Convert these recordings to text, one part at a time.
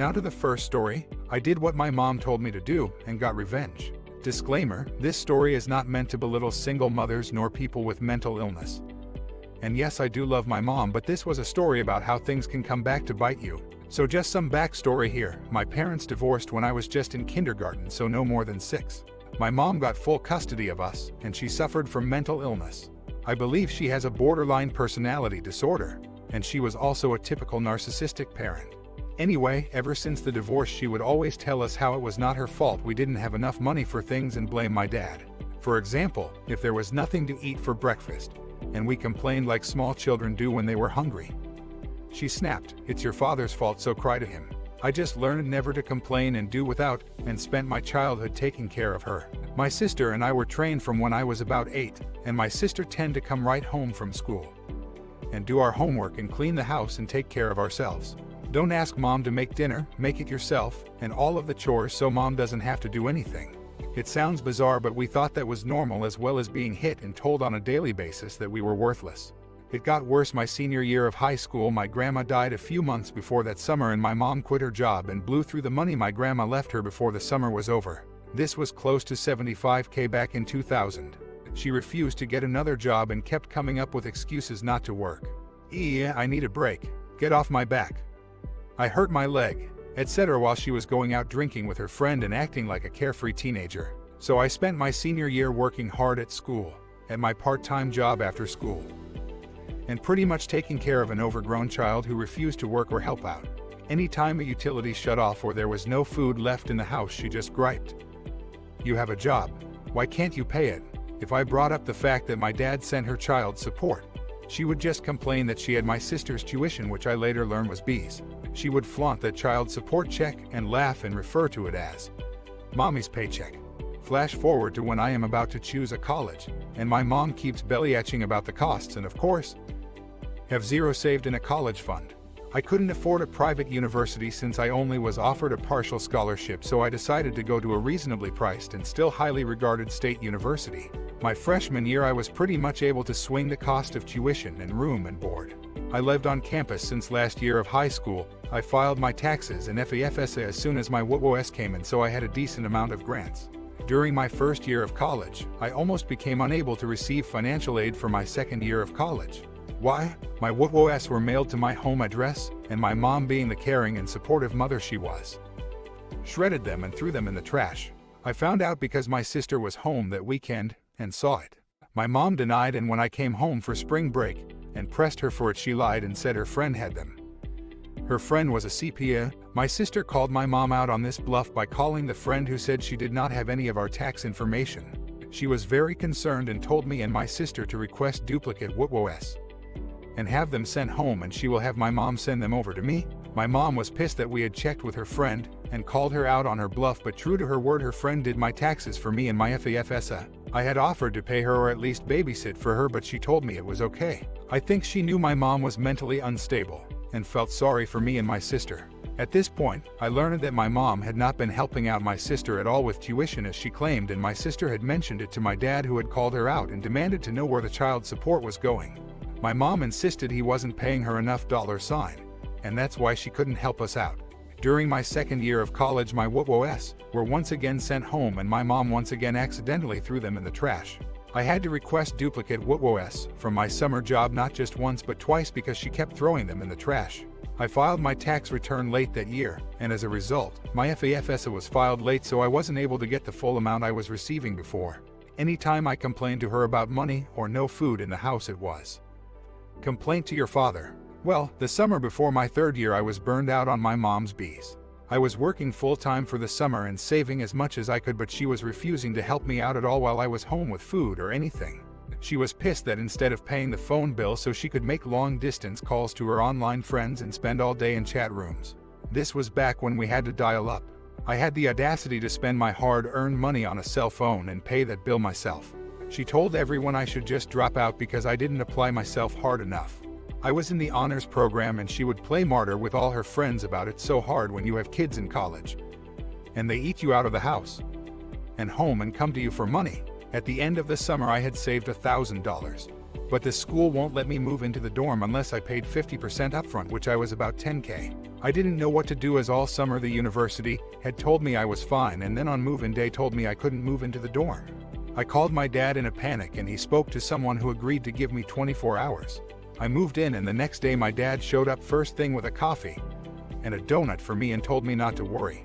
Now to the first story. I did what my mom told me to do and got revenge. Disclaimer, this story is not meant to belittle single mothers nor people with mental illness. And yes, I do love my mom, but this was a story about how things can come back to bite you. So just some backstory here. My parents divorced when I was just in kindergarten, so no more than 6. My mom got full custody of us, and she suffered from mental illness. I believe she has a borderline personality disorder, and she was also a typical narcissistic parent. Anyway, ever since the divorce, she would always tell us how it was not her fault we didn't have enough money for things and blame my dad. For example, if there was nothing to eat for breakfast, and we complained like small children do when they were hungry. She snapped, "It's your father's fault, so cry to him." I just learned never to complain and do without, and spent my childhood taking care of her. My sister and I were trained from when I was about 8, and my sister tended to come right home from school and do our homework and clean the house and take care of ourselves. Don't ask mom to make dinner, make it yourself, and all of the chores so mom doesn't have to do anything. It sounds bizarre, but we thought that was normal, as well as being hit and told on a daily basis that we were worthless. It got worse my senior year of high school. My grandma died a few months before that summer, and my mom quit her job and blew through the money my grandma left her before the summer was over. This was close to $75K back in 2000. She refused to get another job and kept coming up with excuses not to work. "Yeah, I need a break. Get off my back. I hurt my leg," etc., while she was going out drinking with her friend and acting like a carefree teenager. So I spent my senior year working hard at school, at my part-time job after school, and pretty much taking care of an overgrown child who refused to work or help out. Anytime a utility shut off or there was no food left in the house, she just griped, "You have a job. Why can't you pay it?" If I brought up the fact that my dad sent her child support, she would just complain that she had my sister's tuition, which I later learned was B's. She would flaunt that child support check and laugh and refer to it as mommy's paycheck. Flash forward to when I am about to choose a college, and my mom keeps belly etching about the costs, and of course, have zero saved in a college fund. I couldn't afford a private university since I only was offered a partial scholarship, so I decided to go to a reasonably priced and still highly regarded state university. My freshman year, I was pretty much able to swing the cost of tuition and room and board. I lived on campus since last year of high school. I filed my taxes and FAFSA as soon as my WOS came in, so I had a decent amount of grants. During my first year of college, I almost became unable to receive financial aid for my second year of college. Why? My WOS were mailed to my home address, and my mom, being the caring and supportive mother she was, shredded them and threw them in the trash. I found out because my sister was home that weekend and saw it. My mom denied, and when I came home for spring break and pressed her for it, she lied and said her friend had them. Her friend was a CPA. My sister called my mom out on this bluff by calling the friend who said she did not have any of our tax information. She was very concerned and told me and my sister to request duplicate WOS and have them sent home, and she will have my mom send them over to me. My mom was pissed that we had checked with her friend and called her out on her bluff, but true to her word, her friend did my taxes for me and my FAFSA. I had offered to pay her or at least babysit for her, but she told me it was okay. I think she knew my mom was mentally unstable and felt sorry for me and my sister. At this point, I learned that my mom had not been helping out my sister at all with tuition as she claimed, and my sister had mentioned it to my dad, who had called her out and demanded to know where the child support was going. My mom insisted he wasn't paying her enough $, and that's why she couldn't help us out. During my second year of college, my WOS were once again sent home, and my mom once again accidentally threw them in the trash. I had to request duplicate WOS from my summer job not just once but twice because she kept throwing them in the trash. I filed my tax return late that year, and as a result, my FAFSA was filed late, so I wasn't able to get the full amount I was receiving before. Anytime I complained to her about money or no food in the house, it was, "Complaint to your father." Well, the summer before my third year, I was burned out on my mom's B's. I was working full-time for the summer and saving as much as I could, but she was refusing to help me out at all while I was home with food or anything. She was pissed that instead of paying the phone bill so she could make long-distance calls to her online friends and spend all day in chat rooms. This was back when we had to dial up. I had the audacity to spend my hard-earned money on a cell phone and pay that bill myself. She told everyone I should just drop out because I didn't apply myself hard enough. I was in the honors program, and she would play martyr with all her friends about it so hard when you have kids in college and they eat you out of the house and home and come to you for money. At the end of the summer, I had saved $1,000. but the school won't let me move into the dorm unless I paid 50% upfront, which I was about $10K. I didn't know what to do, as all summer the university had told me I was fine, and then on move-in day told me I couldn't move into the dorm. I called my dad in a panic, and he spoke to someone who agreed to give me 24 hours. I moved in, and the next day my dad showed up first thing with a coffee and a donut for me and told me not to worry.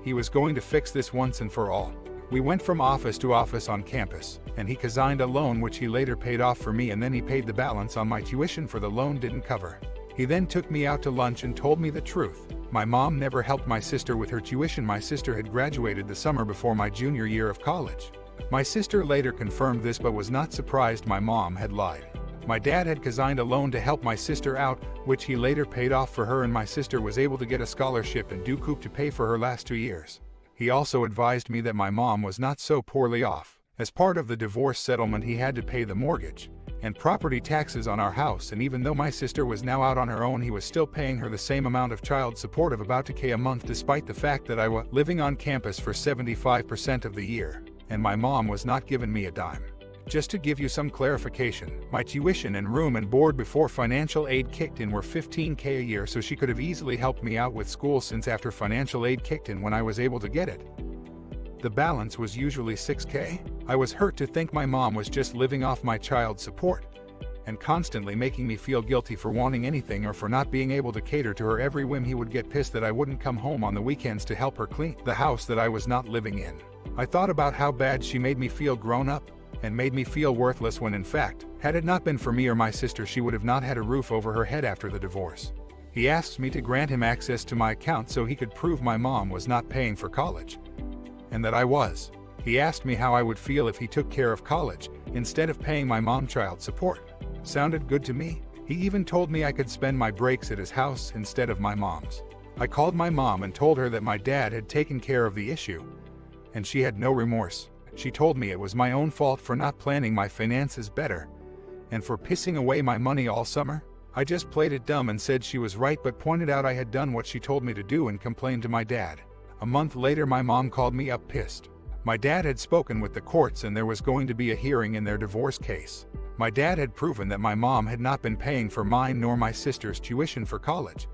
He was going to fix this once and for all. We went from office to office on campus, and he consigned a loan which he later paid off for me, and then he paid the balance on my tuition for the loan didn't cover. He then took me out to lunch and told me the truth. My mom never helped my sister with her tuition. My sister had graduated the summer before my junior year of college. My sister later confirmed this but was not surprised my mom had lied. My dad had consigned a loan to help my sister out, which he later paid off for her, and my sister was able to get a scholarship and do coup to pay for her last 2 years. He also advised me that my mom was not so poorly off. As part of the divorce settlement, he had to pay the mortgage and property taxes on our house, and even though my sister was now out on her own, he was still paying her the same amount of child support of about $2K a month, despite the fact that I was living on campus for 75% of the year, and my mom was not giving me a dime. Just to give you some clarification, my tuition and room and board before financial aid kicked in were $15K a year, so she could have easily helped me out with school, since after financial aid kicked in when I was able to get it, the balance was usually $6K. I was hurt to think my mom was just living off my child support and constantly making me feel guilty for wanting anything or for not being able to cater to her every whim. He would get pissed that I wouldn't come home on the weekends to help her clean the house that I was not living in. I thought about how bad she made me feel grown up and made me feel worthless, when in fact, had it not been for me or my sister, she would have not had a roof over her head after the divorce. He asked me to grant him access to my account so he could prove my mom was not paying for college, and that I was. He asked me how I would feel if he took care of college instead of paying my mom child support. Sounded good to me. He even told me I could spend my breaks at his house instead of my mom's. I called my mom and told her that my dad had taken care of the issue, and she had no remorse. She told me it was my own fault for not planning my finances better and for pissing away my money all summer. I just played it dumb and said she was right, but pointed out I had done what she told me to do and complained to my dad. A month later, my mom called me up pissed. My dad had spoken with the courts and there was going to be a hearing in their divorce case. My dad had proven that my mom had not been paying for mine nor my sister's tuition for college,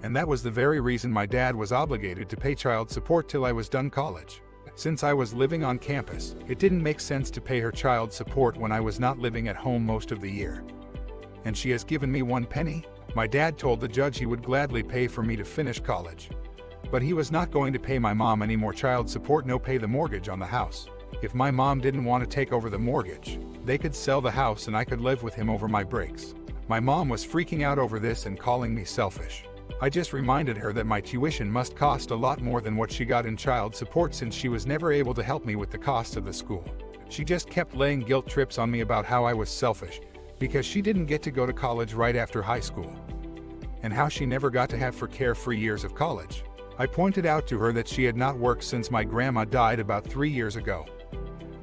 and that was the very reason my dad was obligated to pay child support till I was done college. Since I was living on campus, it didn't make sense to pay her child support when I was not living at home most of the year. And she has given me 1 penny. My dad told the judge he would gladly pay for me to finish college, but he was not going to pay my mom any more child support, no pay the mortgage on the house. If my mom didn't want to take over the mortgage, they could sell the house and I could live with him over my breaks. My mom was freaking out over this and calling me selfish. I just reminded her that my tuition must cost a lot more than what she got in child support, since she was never able to help me with the cost of the school. She just kept laying guilt trips on me about how I was selfish because she didn't get to go to college right after high school, and how she never got to have for carefree years of college. I pointed out to her that she had not worked since my grandma died about 3 years ago,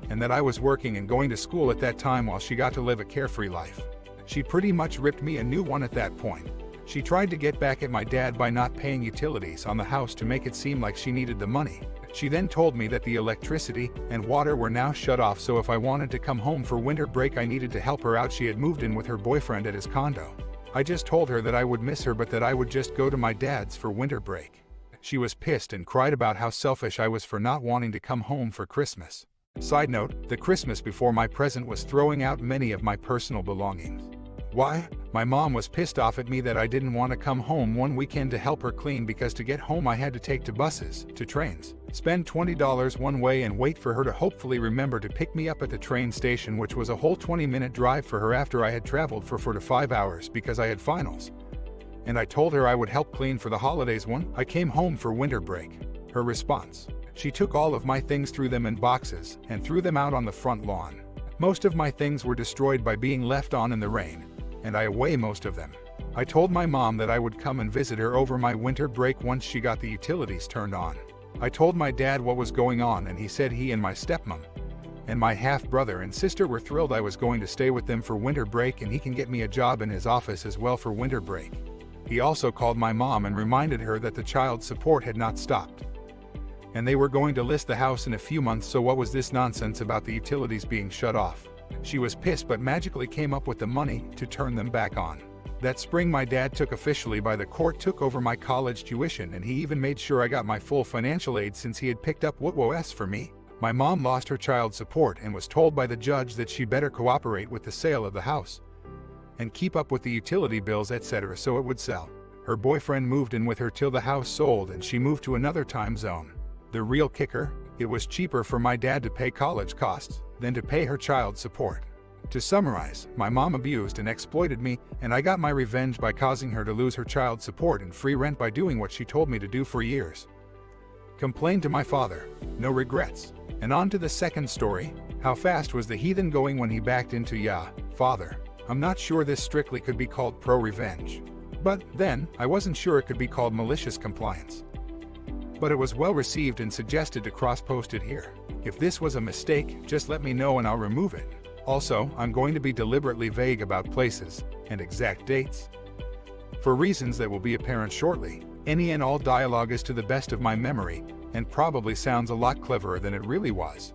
and that I was working and going to school at that time while she got to live a carefree life. She pretty much ripped me a new one at that point. She tried to get back at my dad by not paying utilities on the house to make it seem like she needed the money. She then told me that the electricity and water were now shut off, so if I wanted to come home for winter break I needed to help her out. She had moved in with her boyfriend at his condo. I just told her that I would miss her but that I would just go to my dad's for winter break. She was pissed and cried about how selfish I was for not wanting to come home for Christmas. Side note, the Christmas before my present was throwing out many of my personal belongings. Why? My mom was pissed off at me that I didn't want to come home one weekend to help her clean, because to get home I had to take to buses, to trains, spend $20 one way and wait for her to hopefully remember to pick me up at the train station, which was a whole 20-minute drive for her after I had traveled for 4 to 5 hours because I had finals. And I told her I would help clean for the holidays when I came home for winter break. Her response: she took all of my things, threw them in boxes, and threw them out on the front lawn. Most of my things were destroyed by being left on in the rain, and I weigh most of them. I told my mom that I would come and visit her over my winter break once she got the utilities turned on. I told my dad what was going on, and he said he and my stepmom and my half-brother and sister were thrilled I was going to stay with them for winter break, and he can get me a job in his office as well for winter break. He also called my mom and reminded her that the child support had not stopped, and they were going to list the house in a few months, so what was this nonsense about the utilities being shut off? She was pissed but magically came up with the money to turn them back on. That spring my dad took officially by the court took over my college tuition, and he even made sure I got my full financial aid since he had picked up WOS for me. My mom lost her child support and was told by the judge that she better cooperate with the sale of the house and keep up with the utility bills, etc., so it would sell. Her boyfriend moved in with her till the house sold and she moved to another time zone. The real kicker? It was cheaper for my dad to pay college costs than to pay her child support. To summarize, my mom abused and exploited me, and I got my revenge by causing her to lose her child support and free rent by doing what she told me to do for years. Complained to my father. No regrets. And on to the second story. How fast was the heathen going when he backed into ya, father? I'm not sure this strictly could be called pro-revenge. But then, I wasn't sure it could be called malicious compliance. But it was well received and suggested to cross-post it here. If this was a mistake, just let me know and I'll remove it. Also, I'm going to be deliberately vague about places and exact dates. For reasons that will be apparent shortly, any and all dialogue is to the best of my memory and probably sounds a lot cleverer than it really was.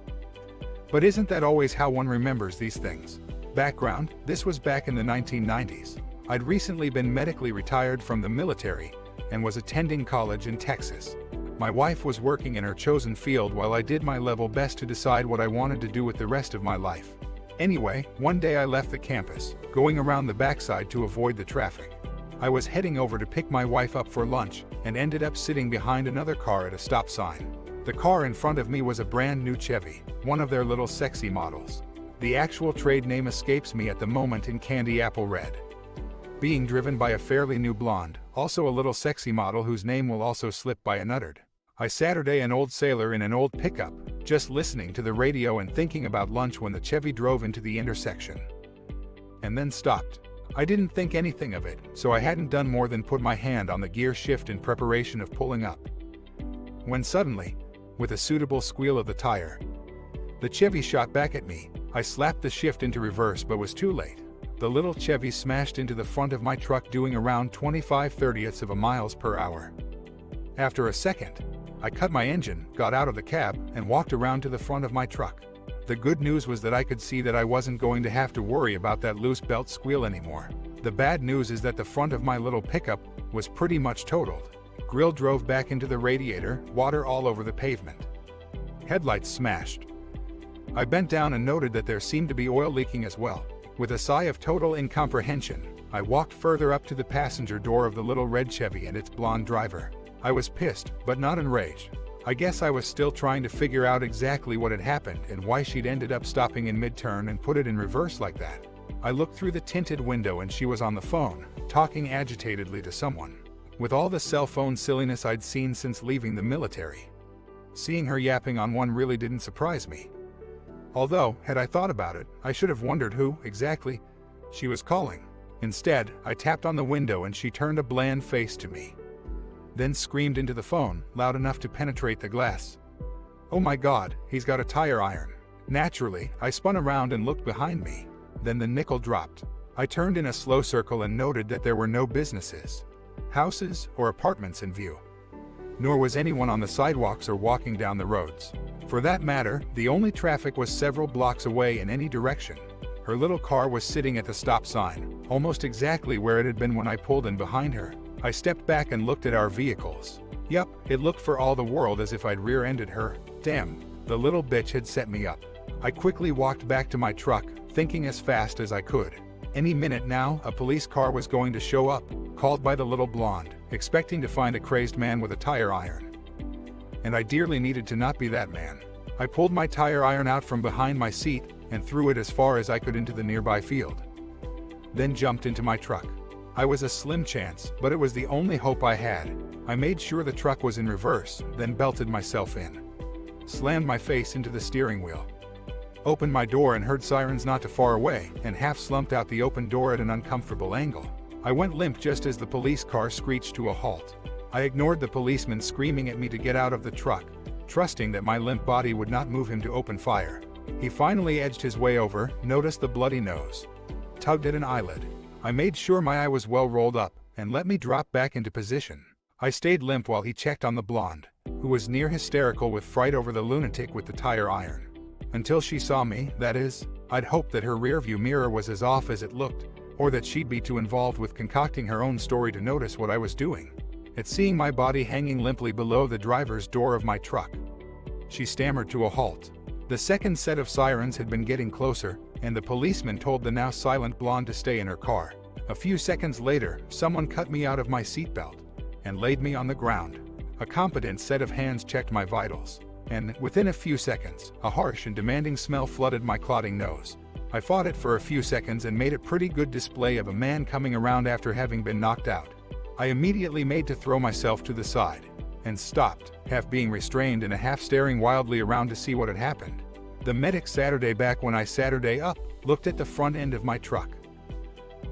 But isn't that always how one remembers these things? Background: this was back in the 1990s. I'd recently been medically retired from the military and was attending college in Texas. My wife was working in her chosen field while I did my level best to decide what I wanted to do with the rest of my life. Anyway, one day I left the campus, going around the backside to avoid the traffic. I was heading over to pick my wife up for lunch and ended up sitting behind another car at a stop sign. The car in front of me was a brand new Chevy, one of their little sexy models. The actual trade name escapes me at the moment in candy apple red. Being driven by a fairly new blonde, also a little sexy model whose name will also slip by unuttered. I Saturday an old sailor in an old pickup, just listening to the radio and thinking about lunch when the Chevy drove into the intersection. And then stopped. I didn't think anything of it, so I hadn't done more than put my hand on the gear shift in preparation of pulling up. When suddenly, with a suitable squeal of the tire, the Chevy shot back at me. I slapped the shift into reverse but was too late. The little Chevy smashed into the front of my truck doing around 25/30ths of a miles per hour. After a second, I cut my engine, got out of the cab, and walked around to the front of my truck. The good news was that I could see that I wasn't going to have to worry about that loose belt squeal anymore. The bad news is that the front of my little pickup was pretty much totaled. Grill drove back into the radiator, water all over the pavement. Headlights smashed. I bent down and noted that there seemed to be oil leaking as well. With a sigh of total incomprehension, I walked further up to the passenger door of the little red Chevy and its blonde driver. I was pissed, but not enraged. I guess I was still trying to figure out exactly what had happened and why she'd ended up stopping in mid-turn and put it in reverse like that. I looked through the tinted window and she was on the phone, talking agitatedly to someone. With all the cell phone silliness I'd seen since leaving the military, seeing her yapping on one really didn't surprise me. Although, had I thought about it, I should have wondered who, exactly, she was calling. Instead, I tapped on the window and she turned a bland face to me. Then screamed into the phone, loud enough to penetrate the glass. "Oh my God, he's got a tire iron." Naturally, I spun around and looked behind me. Then the nickel dropped. I turned in a slow circle and noted that there were no businesses, houses, or apartments in view. Nor was anyone on the sidewalks or walking down the roads. For that matter, the only traffic was several blocks away in any direction. Her little car was sitting at the stop sign, almost exactly where it had been when I pulled in behind her. I stepped back and looked at our vehicles. Yup, it looked for all the world as if I'd rear-ended her. Damn, the little bitch had set me up. I quickly walked back to my truck, thinking as fast as I could. Any minute now, a police car was going to show up, called by the little blonde, expecting to find a crazed man with a tire iron. And I dearly needed to not be that man. I pulled my tire iron out from behind my seat and threw it as far as I could into the nearby field. Then jumped into my truck. I was a slim chance, but it was the only hope I had. I made sure the truck was in reverse, then belted myself in. Slammed my face into the steering wheel. Opened my door and heard sirens not too far away, and half slumped out the open door at an uncomfortable angle. I went limp just as the police car screeched to a halt. I ignored the policeman screaming at me to get out of the truck, trusting that my limp body would not move him to open fire. He finally edged his way over, noticed the bloody nose, tugged at an eyelid. I made sure my eye was well rolled up, and let me drop back into position. I stayed limp while he checked on the blonde, who was near hysterical with fright over the lunatic with the tire iron. Until she saw me, that is. I'd hoped that her rearview mirror was as off as it looked, or that she'd be too involved with concocting her own story to notice what I was doing. At seeing my body hanging limply below the driver's door of my truck, she stammered to a halt. The second set of sirens had been getting closer, and the policeman told the now silent blonde to stay in her car. A few seconds later, someone cut me out of my seatbelt and laid me on the ground. A competent set of hands checked my vitals, and within a few seconds, a harsh and demanding smell flooded my clotting nose. I fought it for a few seconds and made a pretty good display of a man coming around after having been knocked out. I immediately made to throw myself to the side and stopped, half being restrained and a half staring wildly around to see what had happened. The medic Saturday back when I Saturday up, looked at the front end of my truck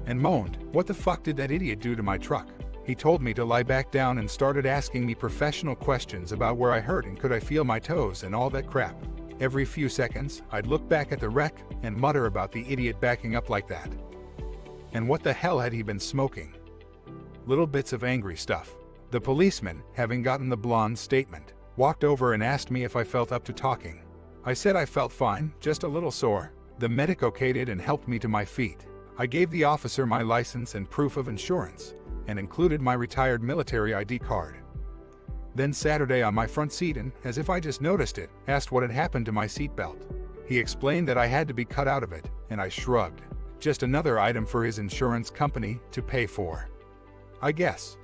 and moaned, "What the fuck did that idiot do to my truck?" He told me to lie back down and started asking me professional questions about where I hurt and could I feel my toes and all that crap. Every few seconds, I'd look back at the wreck and mutter about the idiot backing up like that. And what the hell had he been smoking? Little bits of angry stuff. The policeman, having gotten the blonde's statement, walked over and asked me if I felt up to talking. I said I felt fine, just a little sore. The medic okayed it and helped me to my feet. I gave the officer my license and proof of insurance, and included my retired military ID card. Then Saturday on my front seat and, as if I just noticed it, asked what had happened to my seatbelt. He explained that I had to be cut out of it, and I shrugged. Just another item for his insurance company to pay for, I guess.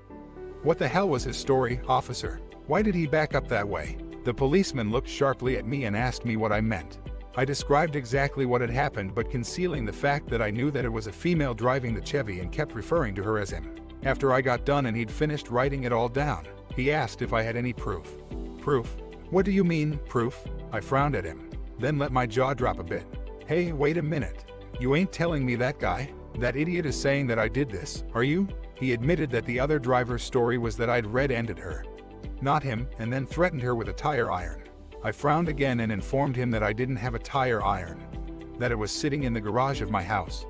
What the hell was his story, officer? Why did he back up that way? The policeman looked sharply at me and asked me what I meant. I described exactly what had happened, but concealing the fact that I knew that it was a female driving the Chevy and kept referring to her as him. After I got done and he'd finished writing it all down, he asked if I had any proof. Proof? What do you mean, proof? I frowned at him, then let my jaw drop a bit. Hey, wait a minute. You ain't telling me that guy, that idiot is saying that I did this, are you? He admitted that the other driver's story was that I'd red-ended her, not him, and then threatened her with a tire iron. I frowned again and informed him that I didn't have a tire iron, that it was sitting in the garage of my house,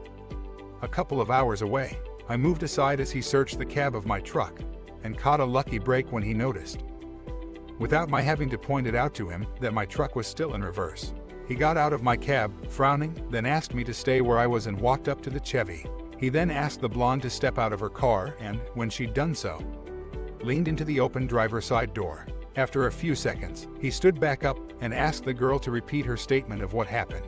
a couple of hours away. I moved aside as he searched the cab of my truck, and caught a lucky break when he noticed, without my having to point it out to him, that my truck was still in reverse. He got out of my cab, frowning, then asked me to stay where I was and walked up to the Chevy. He then asked the blonde to step out of her car and, when she'd done so, leaned into the open driver's side door. After a few seconds, he stood back up and asked the girl to repeat her statement of what happened.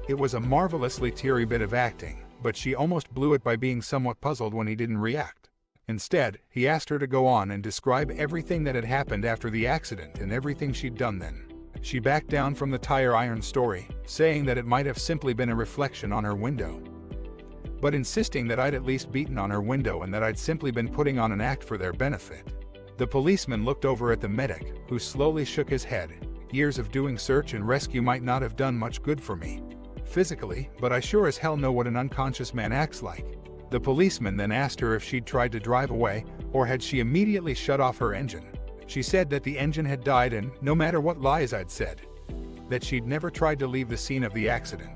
It was a marvelously teary bit of acting, but she almost blew it by being somewhat puzzled when he didn't react. Instead, he asked her to go on and describe everything that had happened after the accident and everything she'd done then. She backed down from the tire iron story, saying that it might have simply been a reflection on her window, but insisting that I'd at least beaten on her window and that I'd simply been putting on an act for their benefit. The policeman looked over at the medic, who slowly shook his head. Years of doing search and rescue might not have done much good for me physically, but I sure as hell know what an unconscious man acts like. The policeman then asked her if she'd tried to drive away, or had she immediately shut off her engine. She said that the engine had died and, no matter what lies I'd said, that she'd never tried to leave the scene of the accident.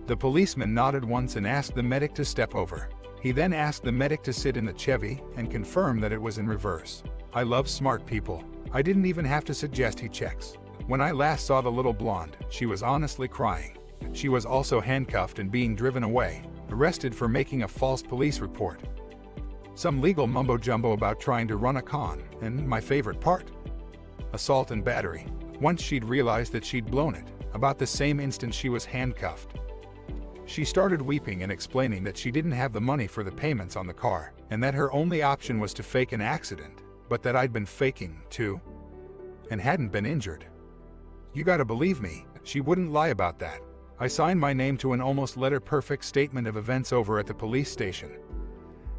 The policeman nodded once and asked the medic to step over. He then asked the medic to sit in the Chevy and confirm that it was in reverse. I love smart people. I didn't even have to suggest he checks. When I last saw the little blonde, she was honestly crying. She was also handcuffed and being driven away, arrested for making a false police report. Some legal mumbo-jumbo about trying to run a con, and my favorite part, assault and battery. Once she'd realized that she'd blown it, about the same instant she was handcuffed, she started weeping and explaining that she didn't have the money for the payments on the car, and that her only option was to fake an accident, but that I'd been faking, too, and hadn't been injured. You gotta believe me, she wouldn't lie about that. I signed my name to an almost letter-perfect statement of events over at the police station,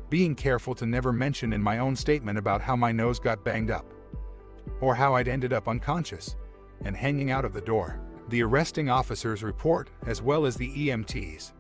being careful to never mention in my own statement about how my nose got banged up, or how I'd ended up unconscious and hanging out of the door. The arresting officer's report, as well as the EMT's,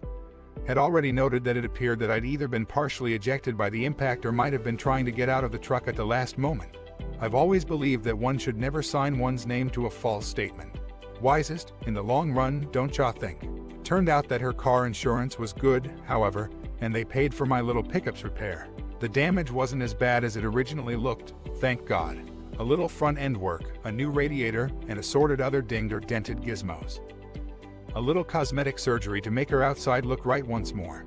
had already noted that it appeared that I'd either been partially ejected by the impact or might have been trying to get out of the truck at the last moment. I've always believed that one should never sign one's name to a false statement. Wisest, in the long run, don't ya think? Turned out that her car insurance was good, however, and they paid for my little pickup's repair. The damage wasn't as bad as it originally looked, thank God. A little front-end work, a new radiator, and assorted other dinged or dented gizmos. A little cosmetic surgery to make her outside look right once more.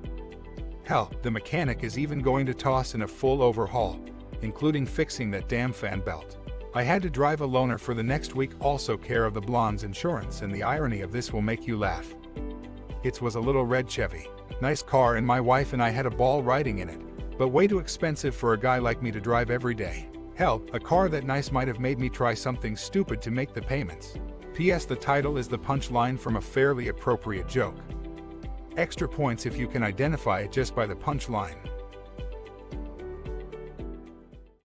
Hell, the mechanic is even going to toss in a full overhaul, including fixing that damn fan belt. I had to drive a loaner for the next week, also care of the blonde's insurance, and the irony of this will make you laugh. It was a little red Chevy. Nice car, and my wife and I had a ball riding in it, but way too expensive for a guy like me to drive every day. Hell, a car that nice might have made me try something stupid to make the payments. P.S. The title is the punchline from a fairly appropriate joke. Extra points if you can identify it just by the punchline.